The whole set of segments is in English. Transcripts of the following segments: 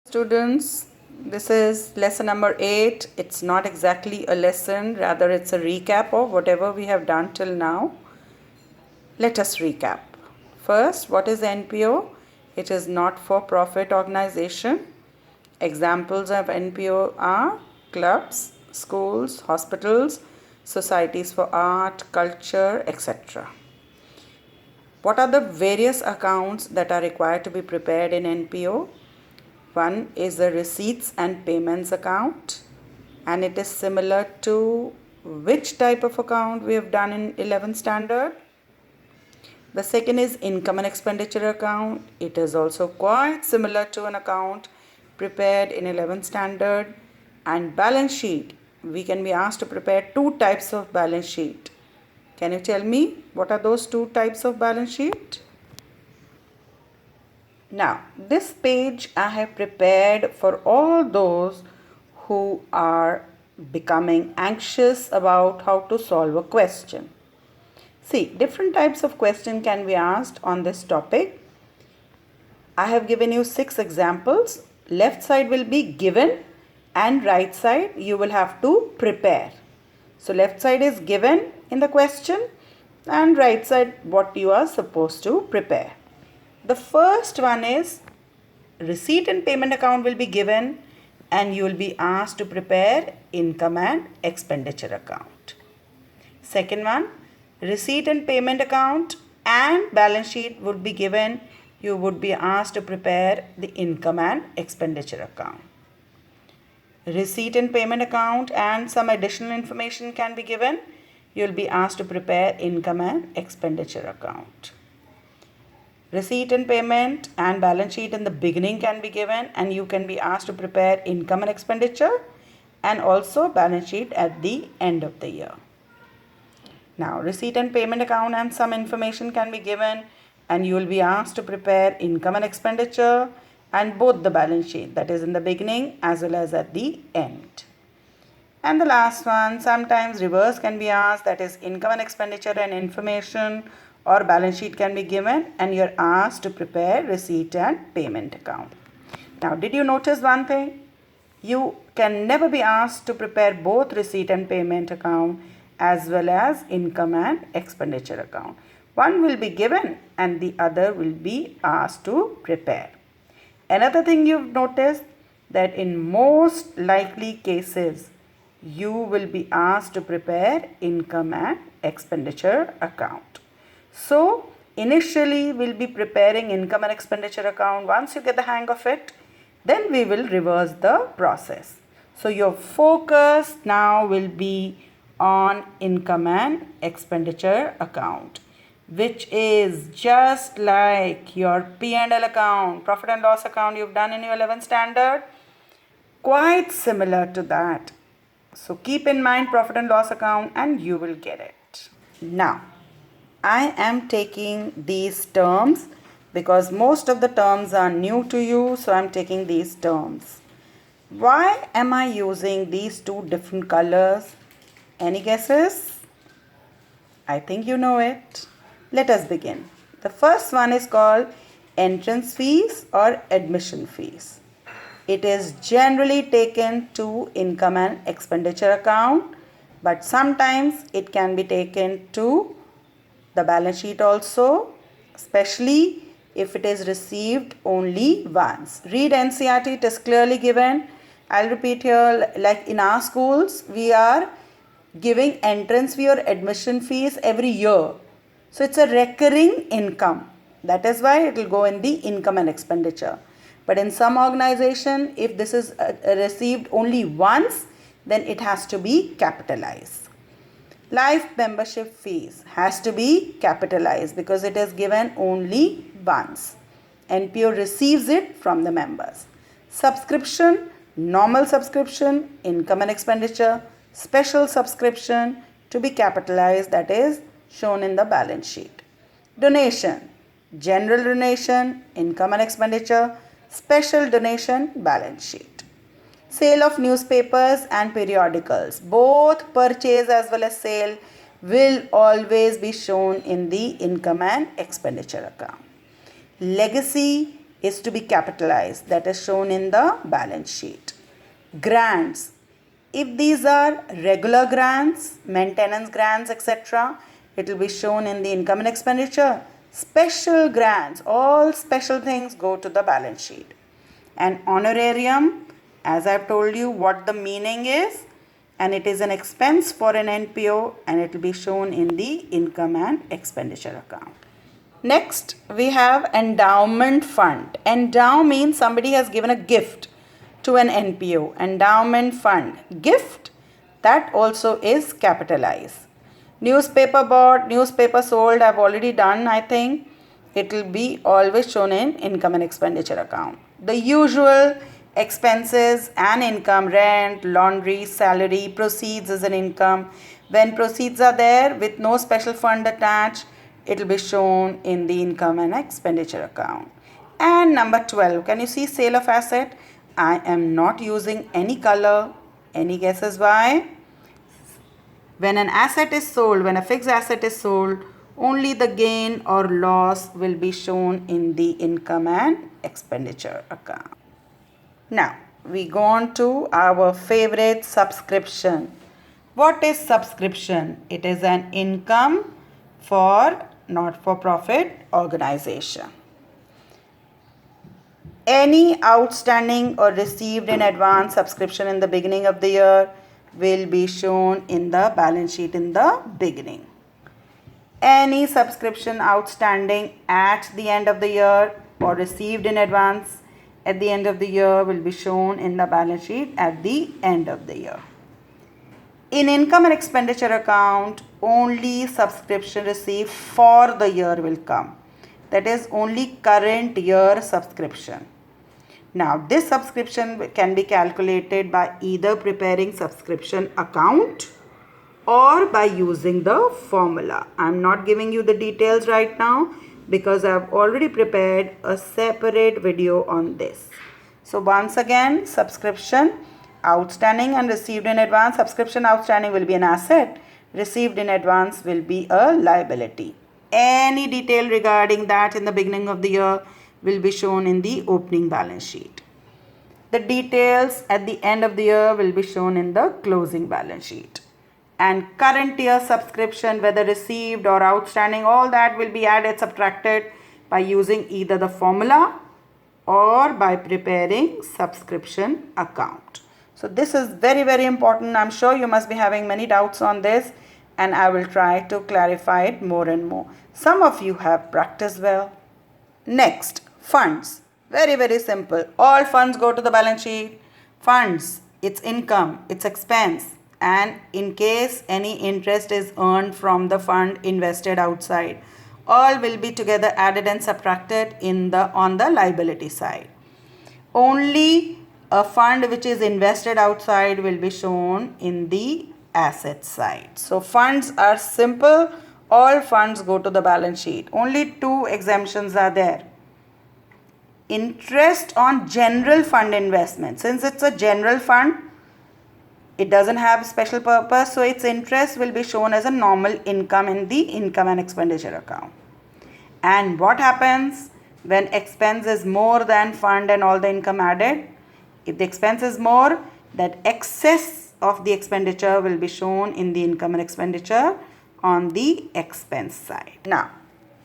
Students, this is lesson number 8. It's not exactly a lesson, rather it's a recap of whatever we have done till now. Let us recap. First, what is NPO? It is not-for-profit organization. Examples of NPO are clubs, schools, hospitals, societies for art, culture, etc. What are the various accounts that are required to be prepared in NPO? One is the receipts and payments account, and it is similar to which type of account we have done in 11th standard. The second is income and expenditure account. It is also quite similar to an account prepared in 11th standard. And balance sheet, we can be asked to prepare two types of balance sheet. Can you tell me what are those two types of balance sheet? Now, this page I have prepared for all those who are becoming anxious about how to solve a question. See, different types of question can be asked on this topic. I have given you 6 examples. Left side will be given and right side you will have to prepare. So, left side is given in the question and right side what you are supposed to prepare. The first one is receipt and payment account will be given and you will be asked to prepare income and expenditure account. Second one, receipt and payment account and balance sheet would be given. You would be asked to prepare the income and expenditure account. Receipt and payment account and some additional information can be given. You will be asked to prepare income and expenditure account. Receipt and payment and balance sheet in the beginning can be given and you can be asked to prepare income and expenditure and also balance sheet at the end of the year. Now, receipt and payment account and some information can be given and you will be asked to prepare income and expenditure and both the balance sheet, that is in the beginning as well as at the end. And the last one, sometimes reverse can be asked, that is income and expenditure and information or balance sheet can be given and you are asked to prepare receipt and payment account. Now, did you notice one thing? You can never be asked to prepare both receipt and payment account as well as income and expenditure account. One will be given and the other will be asked to prepare. Another thing you've noticed that in most likely cases, you will be asked to prepare income and expenditure account. So, initially we'll be preparing income and expenditure account. Once you get the hang of it, then we will reverse the process. So, your focus now will be on income and expenditure account, which is just like your P&L account, profit and loss account you've done in your 11th standard, quite similar to that. So, keep in mind profit and loss account and you will get it. Now, I am taking these terms because most of the terms are new to you, so I am taking these terms. Why am I using these two different colors? Any guesses? I think you know it. Let us begin. The first one is called entrance fees or admission fees. It is generally taken to income and expenditure account, but sometimes it can be taken to the balance sheet also, especially if it is received only once. Read NCERT, it is clearly given. I'll repeat here, like in our schools, we are giving entrance fee or admission fees every year. So it's a recurring income. That is why it will go in the income and expenditure. But in some organization, if this is received only once, then it has to be capitalized. Life membership fees has to be capitalized because it is given only once. NPO receives it from the members. Subscription, normal subscription, income and expenditure, special subscription to be capitalized, that is shown in the balance sheet. Donation, general donation, income and expenditure, special donation, balance sheet. Sale of newspapers and periodicals, both purchase as well as sale will always be shown in the income and expenditure account. Legacy, is to be capitalized, that is shown in the balance sheet. Grants, if these are regular grants, maintenance grants, etc., it will be shown in the income and expenditure. Special grants, all special things go to the balance sheet. And honorarium, as I've told you what the meaning is, and it is an expense for an NPO, and it will be shown in the income and expenditure account. Next, we have endowment fund. Endow means somebody has given a gift to an NPO. Endowment fund, gift, that also is capitalized. Newspaper bought, newspaper sold, I've already done, I think. It will be always shown in income and expenditure account. The usual expenses and income, rent, laundry, salary, proceeds is an income. When proceeds are there with no special fund attached, it will be shown in the income and expenditure account. And number 12, can you see sale of asset? I am not using any color. Any guesses why? When an asset is sold, when a fixed asset is sold, only the gain or loss will be shown in the income and expenditure account. Now, we go on to our favorite, subscription. What is subscription? It is an income for not-for-profit organization. Any outstanding or received in advance subscription in the beginning of the year will be shown in the balance sheet in the beginning. Any subscription outstanding at the end of the year or received in advance at the end of the year will be shown in the balance sheet at the end of the year. In income and expenditure account, only subscription received for the year will come. That is only current year subscription. Now, this subscription can be calculated by either preparing subscription account or by using the formula. I'm not giving you the details right now because I've already prepared a separate video on this. So once again, subscription outstanding and received in advance. Subscription outstanding will be an asset. Received in advance will be a liability. Any detail regarding that in the beginning of the year will be shown in the opening balance sheet. The details at the end of the year will be shown in the closing balance sheet. And current year subscription, whether received or outstanding, all that will be added, subtracted by using either the formula or by preparing subscription account. So this is very, very important. I'm sure you must be having many doubts on this, and I will try to clarify it more and more. Some of you have practiced well. Next, funds. Very, very simple. All funds go to the balance sheet. Funds, it's income, it's expense, and in case any interest is earned from the fund invested outside, all will be together added and subtracted on the liability side. Only a fund which is invested outside will be shown in the asset side. So funds are simple. All funds go to the balance sheet. Only two exemptions are there. Interest on general fund investment. Since it's a general fund, it doesn't have special purpose, so its interest will be shown as a normal income in the income and expenditure account. And what happens when expense is more than fund and all the income added? If the expense is more, that excess of the expenditure will be shown in the income and expenditure on the expense side. Now,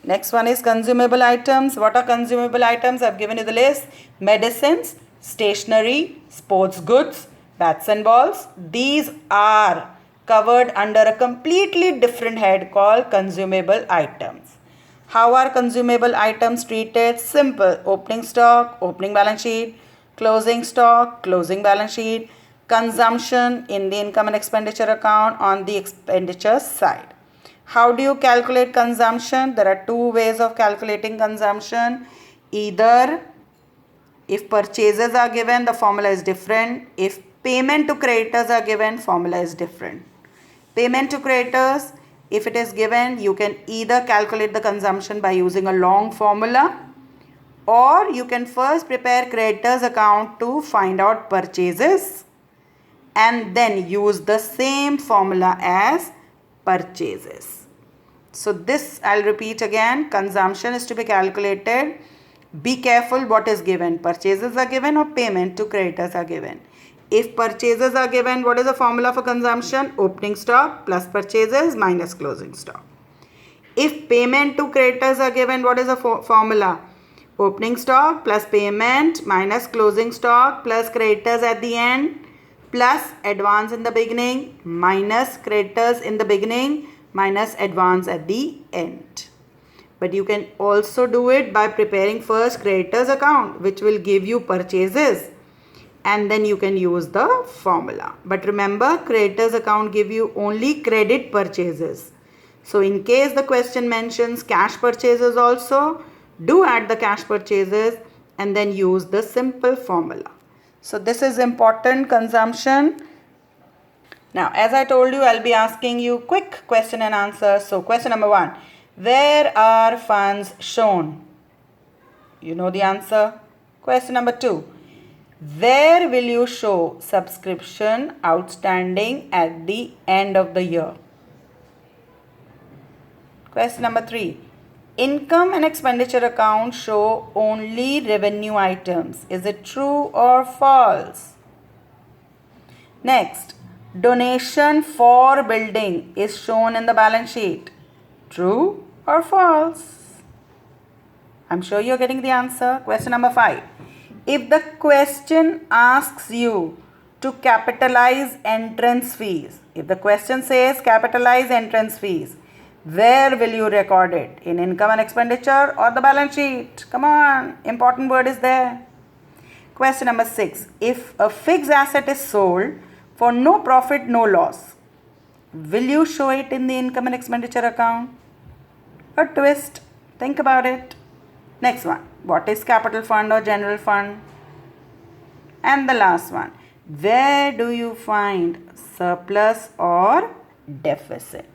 next one is consumable items. What are consumable items? I've given you the list. Medicines, stationery, sports goods, bats and balls. These are covered under a completely different head called consumable items. How are consumable items treated? Simple. Opening stock, opening balance sheet. Closing stock, closing balance sheet. Consumption in the income and expenditure account on the expenditure side. How do you calculate consumption? There are two ways of calculating consumption. Either if purchases are given, the formula is different. If payment to creditors are given, formula is different. Payment to creditors, if it is given, you can either calculate the consumption by using a long formula, or you can first prepare creditors account to find out purchases and then use the same formula as purchases. So this I'll repeat again. Consumption is to be calculated Be careful what is given. Purchases are given or payment to creditors are given. If purchases are given, what is the formula for consumption? Opening stock plus purchases minus closing stock. If payment to creditors are given, what is the formula? Opening stock plus payment minus closing stock plus creditors at the end plus advance in the beginning minus creditors in the beginning minus advance at the end. But you can also do it by preparing first creditors account, which will give you purchases, and then you can use the formula. But remember, creditors account give you only credit purchases. So in case the question mentions cash purchases also, do add the cash purchases and then use the simple formula. So this is important consumption. Now, as I told you, I'll be asking you quick question and answer. So question number 1. Where are funds shown? You know the answer. Question number 2. Where will you show subscription outstanding at the end of the year? Question number 3. Income and expenditure account show only revenue items. Is it true or false? Next, donation for building is shown in the balance sheet. True or false? I'm sure you're getting the answer. Question number 5. If the question asks you to capitalize entrance fees, if the question says capitalize entrance fees, where will you record it? In income and expenditure or the balance sheet? Come on, important word is there. Question number 6. If a fixed asset is sold for no profit, no loss, will you show it in the income and expenditure account? A twist. Think about it. Next one. What is capital fund or general fund? And the last one. Where do you find surplus or deficit?